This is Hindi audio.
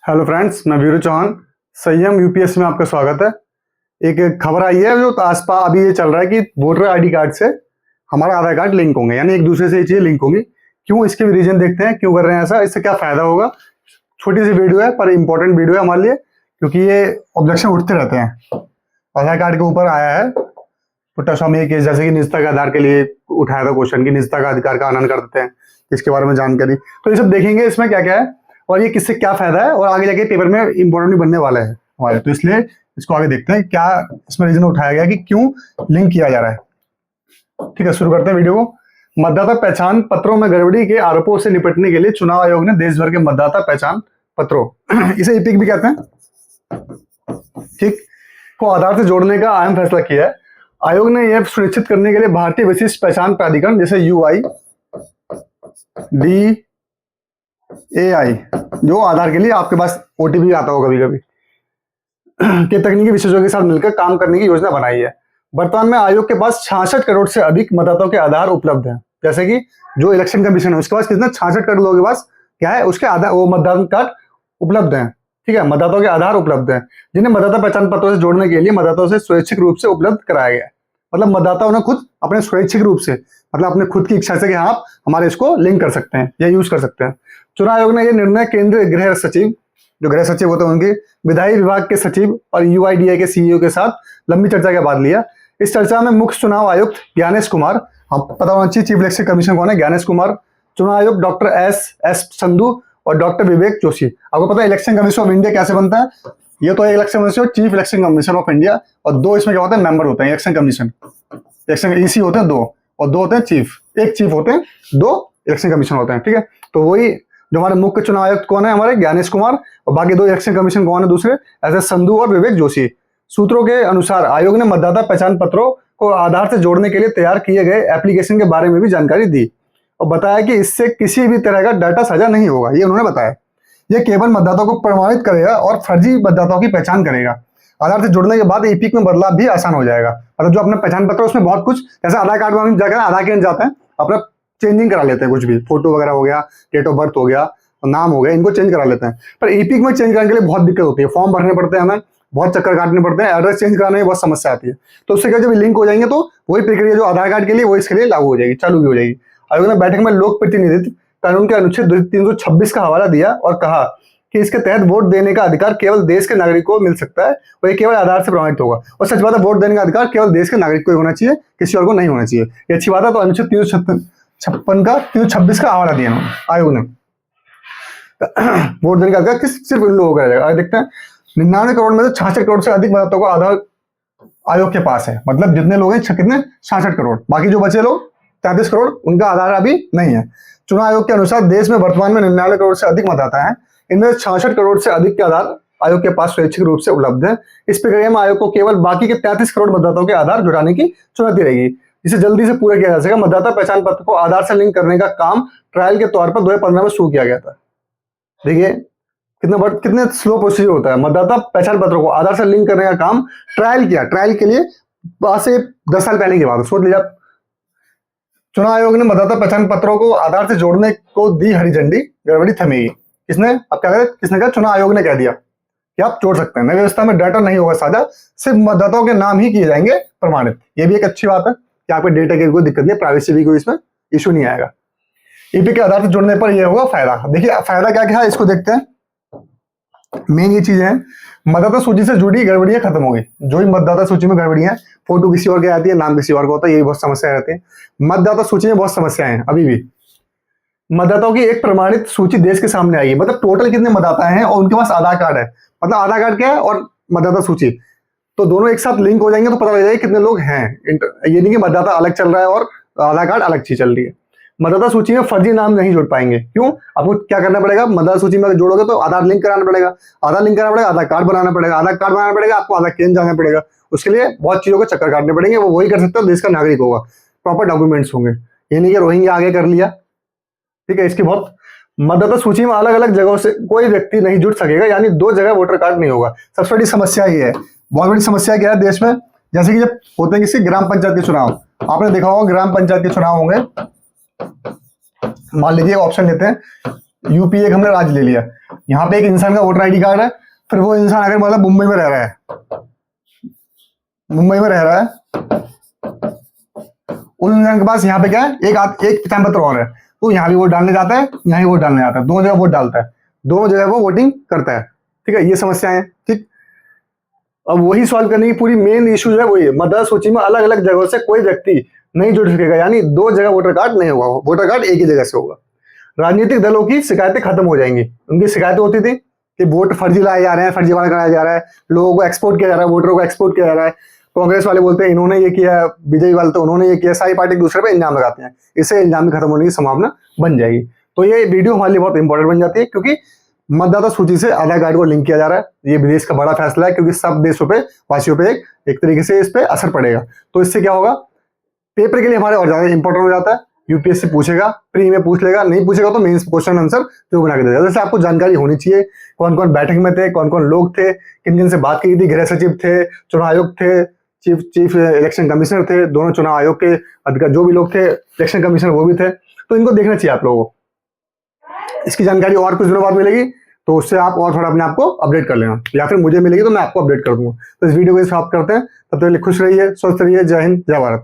हेलो फ्रेंड्स, मैं वीरू चौहान। संयम यूपीएससी में आपका स्वागत है। एक खबर आई है जो आसपास अभी ये चल रहा है कि वोटर आईडी कार्ड से हमारा आधार कार्ड लिंक होंगे, यानी एक दूसरे से ये चीजें लिंक होंगी। क्यों, इसके भी रीजन देखते हैं, क्यों कर रहे हैं ऐसा, इससे क्या फायदा होगा। छोटी सी वीडियो है पर इंपॉर्टेंट वीडियो है हमारे लिए, क्योंकि ये ऑब्जेक्शन उठते रहते हैं। आधार कार्ड के ऊपर आया है पुट्टा स्वामी केस, जैसे कि निजता के आधार के लिए उठाया था क्वेश्चन कि निजता का अधिकार का हनन कर देते हैं, इसके बारे में जानकारी। तो ये सब देखेंगे इसमें क्या क्या है और ये किससे क्या फायदा है, और आगे जाके पेपर में इंपॉर्टेंट भी बनने वाला है हमारे। तो इसलिए इसको आगे देखते हैं क्या इसमें रीजन उठाया गया कि क्यों लिंक किया जा रहा है। ठीक है, शुरू करते हैं वीडियो को। मतदाता पहचान पत्रों में गड़बड़ी के आरोपों से निपटने के लिए चुनाव आयोग ने देश भर के मतदाता पहचान पत्रों इसे ईपिक भी कहते हैं, ठीक, को आधार से जोड़ने का अहम फैसला किया है। आयोग ने यह सुनिश्चित करने के लिए भारतीय विशिष्ट पहचान प्राधिकरण जैसे UIDAI जो आधार के लिए आपके पास OTP आता होगा कभी कभी के तकनीकी विशेषज्ञों के साथ मिलकर काम करने की योजना बनाई है। वर्तमान में आयोग के पास 66 करोड़ से अधिक मतदाताओं के आधार उपलब्ध हैं। जैसे कि जो इलेक्शन कमीशन है उसके पास कितने 66 करोड़ लोगों के पास क्या है, उसके आधार वो मतदान कार्ड उपलब्ध हैं। ठीक है, मतदाताओं के आधार उपलब्ध हैं जिन्हें मतदाता पहचान पत्रों से जोड़ने के लिए मतदाताओं से स्वैच्छिक रूप से उपलब्ध कराया गया है। मतलब मतदाताओं ने खुद अपने स्वैच्छिक रूप से, मतलब अपने खुद की इच्छा से कि हाँ आप हमारे इसको लिंक कर सकते हैं या यूज कर सकते हैं। चुनाव आयोग ने यह निर्णय केंद्रीय गृह सचिव, जो गृह सचिव होते हैं उनके विधायी विभाग के सचिव और UIDAI के CEO के साथ लंबी चर्चा के बाद लिया। इस चर्चा में मुख्य चुनाव आयुक्त ज्ञानेश कुमार, हम पता होना चाहिए चीफ इलेक्शन कमीशन कौन है, ज्ञानेश कुमार, चुनाव आयुक्त डॉक्टर S संधू और डॉक्टर विवेक जोशी। आपको पता है इलेक्शन कमीशन ऑफ इंडिया कैसे बनता है? ये तो election commission, chief election commission of India, और दो इसमें क्या होते हैं, मेंबर होते हैं इलेक्शन कमीशन, इलेक्शन EC होते हैं दो, और दो होते हैं चीफ, एक चीफ होते हैं, दो इलेक्शन कमीशन होते हैं। ठीक है, तो वही जो हमारे मुख्य चुनाव आयुक्त कौन है, हमारे ज्ञानेश कुमार, और बाकी दो इलेक्शन कमीशन कौन है दूसरे, ऐसे संधू और विवेक जोशी। सूत्रों के अनुसार आयोग ने मतदाता पहचान पत्रों को आधार से जोड़ने के लिए तैयार किए गए एप्लीकेशन के बारे में भी जानकारी दी और बताया कि इससे किसी भी तरह का डाटा साझा नहीं होगा। ये उन्होंने बताया, यह केवल मतदाताओं को प्रमाणित करेगा और फर्जी मतदाताओं की पहचान करेगा। आधार से जुड़ने के बाद ईपिक में बदलाव भी आसान हो जाएगा। मतलब जो अपना पहचान पत्र उसमें बहुत कुछ, जैसे आधार कार्ड में हम जाकर आधार केंद्र जाते हैं, अपना चेंजिंग करा लेते हैं, कुछ भी फोटो वगैरह हो गया, डेट ऑफ बर्थ हो गया, नाम हो गया, इनको चेंज करा लेते हैं। पर ईपिक में चेंज करने के लिए बहुत दिक्कत होती है, फॉर्म भरने पड़ते हैं, हमें बहुत चक्कर काटने पड़ते हैं, एड्रेस चेंज कराने में बहुत समस्या आती है। तो उससे क्या, जब लिंक हो जाएंगे तो वही प्रक्रिया जो आधार कार्ड के लिए वो इसके लिए लागू हो जाएगी, चालू भी हो जाएगी। आयोग ने बैठक में लोक प्रतिनिधित्व कानून के अनुच्छेद 326 का हवाला दिया और कहा कि इसके तहत वोट देने का अधिकार केवल देश के नागरिक को मिल सकता है और ये केवल आधार से प्रमाणित होगा। और सच बात है, वोट देने का अधिकार केवल देश के नागरिक को ही होना चाहिए, किसी और को नहीं होना चाहिए। ये अच्छी बात है। तो अनुच्छेद 326 का हवाला दिया आयोग ने। वोट देने का अधिकार सिर्फ इन लोगों का रहेगा। देखते हैं 99 करोड़ में से 66 करोड़ से अधिक मतदाताओं को आधार आयोग के पास है। मतलब जितने लोग हैं कितने, 66 करोड़। बाकी जो बचे लोग 33 करोड़, उनका आधार अभी नहीं है। चुनाव आयोग के अनुसार देश में वर्तमान में 99 करोड़ से अधिक मतदाता हैं। इनमें 66 करोड़ से अधिक के आधार आयोग के पास स्वैच्छिक रूप से उपलब्ध है। इस प्रक्रिया में आयोग को केवल बाकी के 33 करोड़ मतदाताओं के आधार जुटाने की चुनौती रहेगी, जिसे जल्दी से पूरा किया जा सकेगा। मतदाता पहचान पत्र को आधार से लिंक करने का काम ट्रायल के तौर पर 2015 में शुरू किया गया था। देखिए कितने स्लो प्रोसीजर होता है। मतदाता पहचान पत्र को आधार से लिंक करने का काम ट्रायल किया, ट्रायल के लिए आज से 10 साल पहले की बात है, सोच लीजिए। चुनाव आयोग ने मतदाता पहचान पत्रों को आधार से जोड़ने को दी हरी झंडी, गड़बड़ी थमेगी। किसने, अब क्या करें, किसने कहा, चुनाव आयोग ने कह दिया कि आप जोड़ सकते हैं। नई व्यवस्था में डाटा नहीं होगा साझा, सिर्फ मतदाताओं के नाम ही किए जाएंगे प्रमाणित। ये भी एक अच्छी बात है कि आपके डेटा की कोई दिक्कत नहीं, प्राइवेसी भी कोई इसमें इशू नहीं आएगा। ईपी के आधार से जुड़ने पर यह होगा फायदा। देखिए फायदा क्या क्या है, इसको देखते हैं। मेन ये चीज है, मतदाता सूची से जुड़ी गड़बड़ियां खत्म हो गई। जो भी मतदाता सूची में गड़बड़ियां, फोटो किसी और की आती है, नाम किसी और का होता है, ये बहुत समस्या रहती है। मतदाता सूची में बहुत समस्याएं हैं अभी भी। मतदाताओं की एक प्रमाणित सूची देश के सामने आएगी। मतलब टोटल कितने मतदाता हैं और उनके पास आधार कार्ड है, मतलब आधार कार्ड क्या है और मतदाता सूची, तो दोनों एक साथ लिंक हो जाएंगे तो पता लग जाएगा कितने लोग हैं। ये नहीं कि मतदाता अलग चल रहा है और आधार कार्ड अलग चीज चल रही है। मतदाता सूची में फर्जी नाम नहीं जोड़ पाएंगे। क्यों, आपको क्या करना पड़ेगा, मतदाता सूची में जोड़ोगे तो आधार लिंक कराना पड़ेगा, आधार लिंक कराना पड़ेगा, आधार कार्ड बनाना पड़ेगा, आधार कार्ड बनाना पड़ेगा, आपको आधार केंद्र जाना पड़ेगा। उसके लिए बहुत चीजों को चक्कर काटने पड़ेंगे। वो वही कर सकते हो, देश का नागरिक होगा, प्रॉपर डॉक्यूमेंट्स होंगे। ये नहीं कि रोहिंग्या आगे कर लिया। ठीक है, इसकी बहुत, मतदाता सूची में अलग अलग जगहों से कोई व्यक्ति नहीं जुड़ सकेगा, यानी 2 जगह वोटर कार्ड नहीं होगा। सबसे बड़ी समस्या ये है। बहुत बड़ी समस्या क्या है देश में, जैसे कि जब होते हैं किसी ग्राम पंचायत के चुनाव, आपने देखा होगा ग्राम पंचायत के चुनाव होंगे, मान लीजिए ऑप्शन लेते हैं यूपी, एक हमने राज्य ले लिया। यहाँ पे एक इंसान का वोटर आईडी कार्ड है, फिर वो इंसान अगर मतलब मुंबई में रह रहा है, मुंबई में रह रहा है, उन इंसान के पास यहाँ पे क्या है, एक पहचान पत्र और है, तो यहाँ भी वोट डालने जाता है, यहाँ भी वोट डालने जाता है, दोनों जगह वोट डालता है, दोनों जगह वो वोटिंग करता है। ठीक है, ये समस्याएं हैं। ठीक, अब वही सॉल्व करने की पूरी मेन इशू जो है वही है, मतदाता सूची में अलग अलग जगहों से कोई व्यक्ति नहीं जुड़ सकेगा, यानी दो जगह वोटर कार्ड नहीं होगा, वोटर कार्ड एक ही जगह से होगा। राजनीतिक दलों की शिकायतें खत्म हो जाएंगी। उनकी शिकायतें होती थी कि वोट फर्जी लाए जा रहे हैं, फर्जीवाड़ा कराया जा रहा है, लोगों को एक्सपोर्ट किया जा रहा है, वोटरों को एक्सपोर्ट किया जा रहा है। कांग्रेस वाले बोलते हैं इन्होंने ये किया, बीजेपी वाले तो उन्होंने ये किया, सारी पार्टी एक दूसरे पे इल्जाम लगाते हैं, इससे इल्जाम खत्म होने की संभावना बन जाएगी। तो ये वीडियो हमारे लिए बहुत इंपॉर्टेंट बन जाती है, क्योंकि मतदाता सूची से आधार कार्ड को लिंक किया जा रहा है। ये विदेश का बड़ा फैसला है, क्योंकि सब देशों पे वासियों पे एक तरीके से इस पे असर पड़ेगा। तो इससे क्या होगा, पेपर के लिए हमारे और ज्यादा इंपॉर्टेंट हो जाता है। यूपीएससी पूछेगा, प्री में पूछ लेगा, नहीं पूछेगा तो मेंस क्वेश्चन आंसर जो बना के देगा। जैसे आपको जानकारी होनी चाहिए कौन कौन बैठक में थे, कौन कौन लोग थे, किन किन से बात की थी, गृह सचिव थे, चुनाव आयोग थे, चीफ इलेक्शन कमिश्नर थे, दोनों चुनाव आयोग के अधिकारी जो भी लोग थे, इलेक्शन कमिश्नर वो भी थे। तो इनको देखना चाहिए आप लोगों को। इसकी जानकारी और कुछ दिनों बाद मिलेगी, तो उससे आप और थोड़ा अपने आप को अपडेट कर लेना, या फिर मुझे मिलेगी तो मैं आपको अपडेट कर दूंगा। तो इस वीडियो को समाप्त करते हैं, तब तक के लिए खुश रहिए, स्वस्थ रहिए। जय हिंद, जय भारत।